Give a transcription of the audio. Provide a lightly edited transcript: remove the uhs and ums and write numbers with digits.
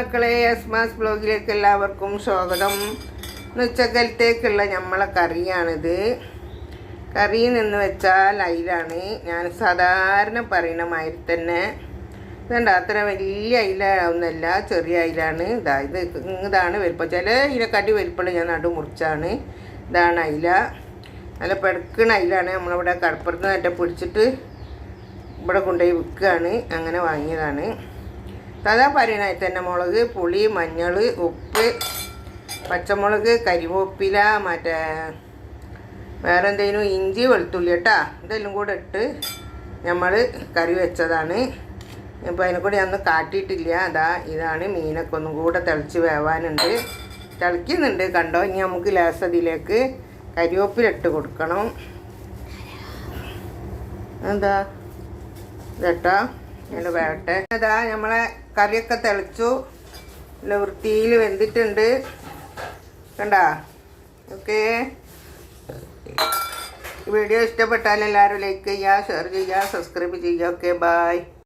മക്കളെ എസ്മാസ് ബ്ലോഗിലേക്ക് എല്ലാവർക്കും സ്വാഗതം. ഉച്ചക്കലത്തേക്കുള്ള നമ്മളെ കറിയാണിത്. കറി എന്ന് വെച്ചാൽ അയിലാണ്. ഞാൻ സാധാരണ പറയുന്ന മാതിരി തന്നെ ഇതുണ്ട്. അത്ര വലിയ അയില ഒന്നല്ല, ചെറിയ അയിലാണ്. ഇതാണ് വലിപ്പം. ചില അയിലക്കാട്ടി വലിപ്പമുള്ള ഞാൻ നടു മുറിച്ചാണ്. ഇതാണ് അയില. നല്ല പെടുക്കണ അയിലാണ്. നമ്മളിവിടെ കടപ്പുറത്ത് നേറ്റ പിടിച്ചിട്ട് ഇവിടെ കൊണ്ടുപോയി വിൽക്കുകയാണ്. അങ്ങനെ വാങ്ങിയതാണ്. സാധാ പറയണായി തന്നെ മുളക്, പുളി, മഞ്ഞൾ, ഉപ്പ്, പച്ചമുളക്, കരിവേപ്പില, മറ്റേ വേറെ എന്തെങ്കിലും ഇഞ്ചി, വെളുത്തുള്ളി കേട്ടോ, ഇതെല്ലാം കൂടെ ഇട്ട് നമ്മൾ കറി വെച്ചതാണ്. ഇപ്പോൾ അതിനെ കൂടി ഒന്നും കാട്ടിയിട്ടില്ല. ഇതാണ് മീനൊക്കെ ഒന്നും കൂടെ തിളച്ച് വേവാനുണ്ട്. തിളയ്ക്കുന്നുണ്ട് കണ്ടോ. ഇനി നമുക്ക് ലേസതിലേക്ക് കരിവേപ്പിലിട്ട് കൊടുക്കണം. ഇതട്ടോ നല്ല വേട്ടെ. നമ്മളെ കറിയൊക്കെ തിളച്ചു, നല്ല വൃത്തിയിൽ വെന്തിട്ടുണ്ട് കണ്ടാ. ഓക്കെ, വീഡിയോ ഇഷ്ടപ്പെട്ടാൽ എല്ലാവരും ലൈക്ക് ചെയ്യുക, ഷെയർ ചെയ്യുക, സബ്സ്ക്രൈബ് ചെയ്യുക. Okay, by.